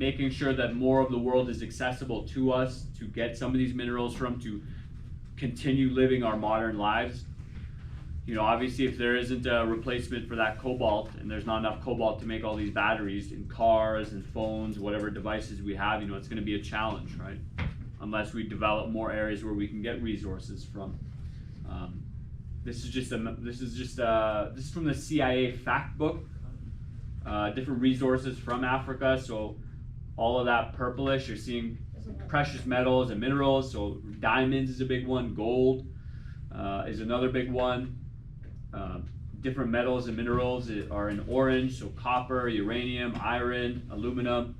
making sure that more of the world is accessible to us to get some of these minerals from, to continue living our modern lives. You know, obviously if there isn't a replacement for that cobalt, and there's not enough cobalt to make all these batteries in cars and phones, whatever devices we have, you know, it's going to be a challenge, right? Unless we develop more areas where we can get resources from. This is from the CIA fact book. Different resources from Africa. So all of that purplish, you're seeing precious metals and minerals. So diamonds is a big one. Gold is another big one. Different metals and minerals are in orange. So copper, uranium, iron, aluminum.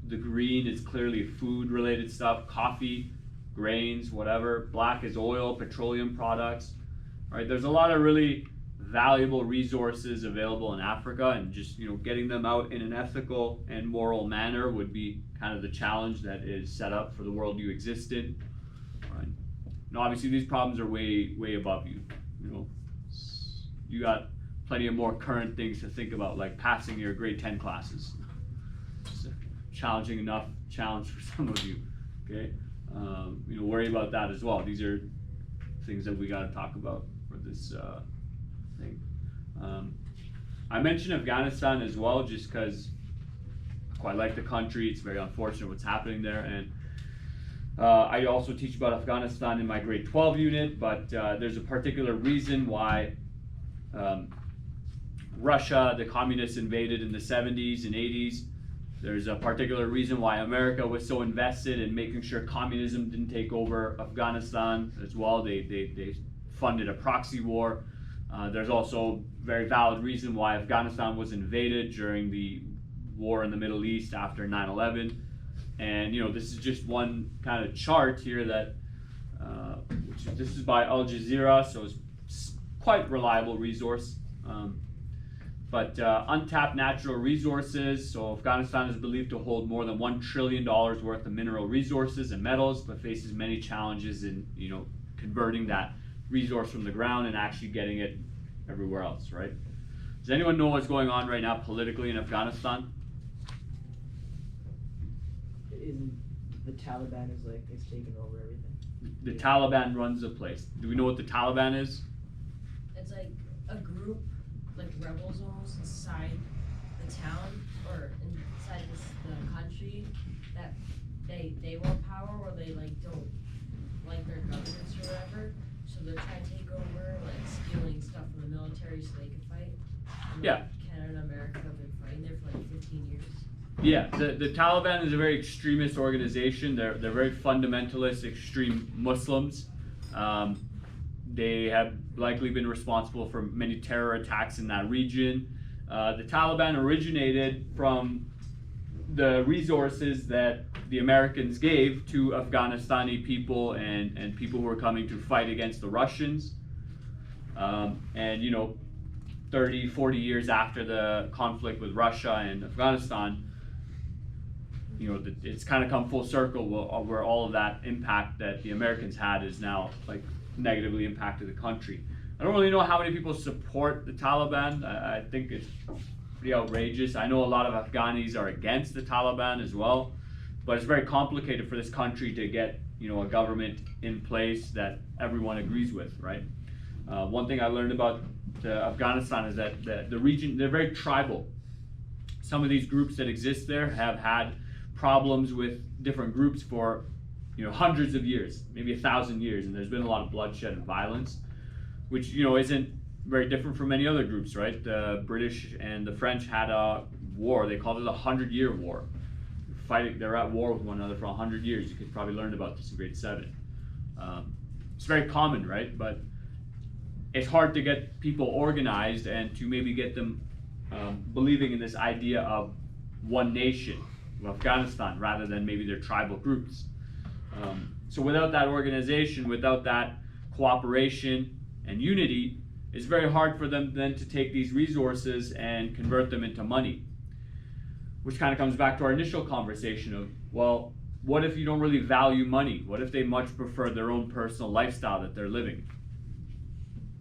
The green is clearly food related stuff, coffee, grains, whatever. Black is oil, petroleum products. All right, there's a lot of really valuable resources available in Africa, and just, you know, getting them out in an ethical and moral manner would be kind of the challenge that is set up for the world you exist in. All right. And obviously these problems are way above you. You know, you got plenty of more current things to think about, like passing your grade 10 classes. It's a challenging enough challenge for some of you. Okay, you know, worry about that as well. These are things that we got to talk about for this thing. I mentioned Afghanistan as well, just because I quite like the country. It's very unfortunate what's happening there, and I also teach about Afghanistan in my grade 12 unit, but there's a particular reason why Russia, the communists, invaded in the 70s and 80s. There's a particular reason why America was so invested in making sure communism didn't take over Afghanistan as well. They funded a proxy war. There's also a very valid reason why Afghanistan was invaded during the war in the Middle East after 9/11. And, you know, this is just one kind of chart here that, this is by Al Jazeera, so it's quite reliable resource. But untapped natural resources. So Afghanistan is believed to hold more than $1 trillion worth of mineral resources and metals, but faces many challenges in, you know, converting that resource from the ground and actually getting it everywhere else, right? Does anyone know what's going on right now politically in Afghanistan? The Taliban is like, it's taken over everything. The Taliban runs the place. Do we know what the Taliban is? It's like a group, like rebels almost, inside the town or inside the country, that they want power, or they like don't like their governments or whatever. So they're trying to take over, like stealing stuff from the military so they can fight. And, Yeah. Like, Canada and America have been fighting there for like 15 years. Yeah, the Taliban is a very extremist organization. They're very fundamentalist, extreme Muslims. They have likely been responsible for many terror attacks in that region. The Taliban originated from the resources that the Americans gave to Afghanistani people and people who were coming to fight against the Russians. And, you know, 30, 40 years after the conflict with Russia and Afghanistan, you know, it's kind of come full circle where all of that impact that the Americans had is now like negatively impacted the country. I don't really know how many people support the Taliban. I think it's pretty outrageous. I know a lot of Afghanis are against the Taliban as well, but it's very complicated for this country to get, you know, a government in place that everyone agrees with, right? One thing I learned about Afghanistan is that the region, they're very tribal. Some of these groups that exist there have had problems with different groups for, you know, hundreds of years, maybe 1,000 years, and there's been a lot of bloodshed and violence, which, you know, isn't very different from many other groups, right? The British and the French had a war. They called it 100-year war. They're at war with one another for 100 years. You could probably learn about this in grade 7. It's very common, right? But it's hard to get people organized and to maybe get them believing in this idea of one nation, of Afghanistan, rather than maybe their tribal groups. So without that organization, without that cooperation and unity, it's very hard for them then to take these resources and convert them into money. Which kind of comes back to our initial conversation of, well, what if you don't really value money? What if they much prefer their own personal lifestyle that they're living?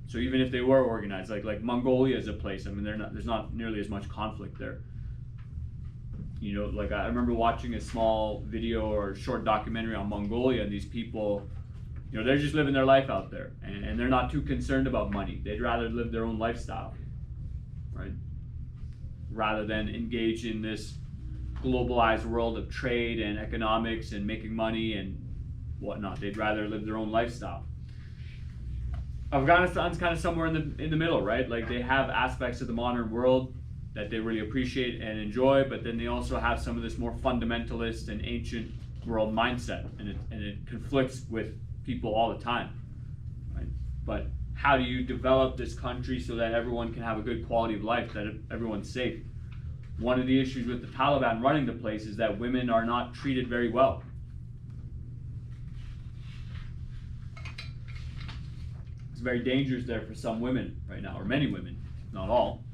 So even if they were organized, like Mongolia is a place, I mean, there's not nearly as much conflict there. You know, like I remember watching a small video or short documentary on Mongolia, and these people, you know, they're just living their life out there, and they're not too concerned about money. They'd rather live their own lifestyle, right? Rather than engage in this globalized world of trade and economics and making money and whatnot. They'd rather live their own lifestyle. Afghanistan's kind of somewhere in the middle, right? Like they have aspects of the modern world that they really appreciate and enjoy, but then they also have some of this more fundamentalist and ancient world mindset, and it conflicts with people all the time, right? But how do you develop this country so that everyone can have a good quality of life, that everyone's safe? One of the issues with the Taliban running the place is that women are not treated very well. It's very dangerous there for some women right now, or many women, not all,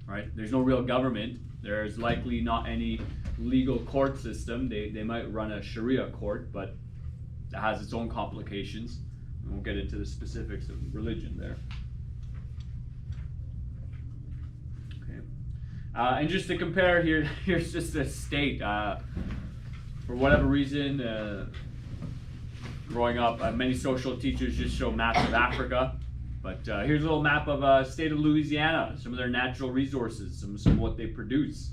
right? There's no real government. There's likely not any legal court system. They might run a Sharia court, but it has its own complications. We won't get into the specifics of religion there. And just to compare here, here's just a state. For whatever reason, growing up, many social teachers just show maps of Africa. But here's a little map of state of Louisiana, some of their natural resources, some of what they produce.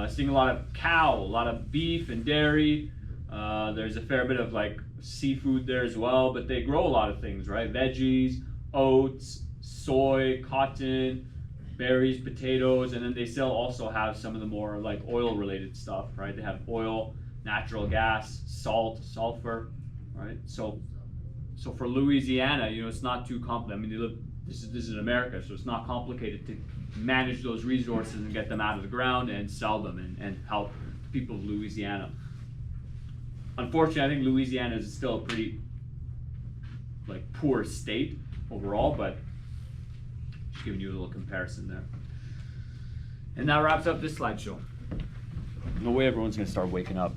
Seeing a lot of cow, a lot of beef and dairy. There's a fair bit of like seafood there as well, but they grow a lot of things, right? Veggies, oats, soy, cotton, berries, potatoes, and then they still also have some of the more like oil related stuff, right? They have oil, natural gas, salt, sulfur, right? So for Louisiana, you know, it's not too complicated. I mean, this is in America, so it's not complicated to manage those resources and get them out of the ground and sell them and help the people of Louisiana. Unfortunately, I think Louisiana is still a pretty like poor state overall, but just giving you a little comparison there. And that wraps up this slideshow. No way everyone's gonna start waking up.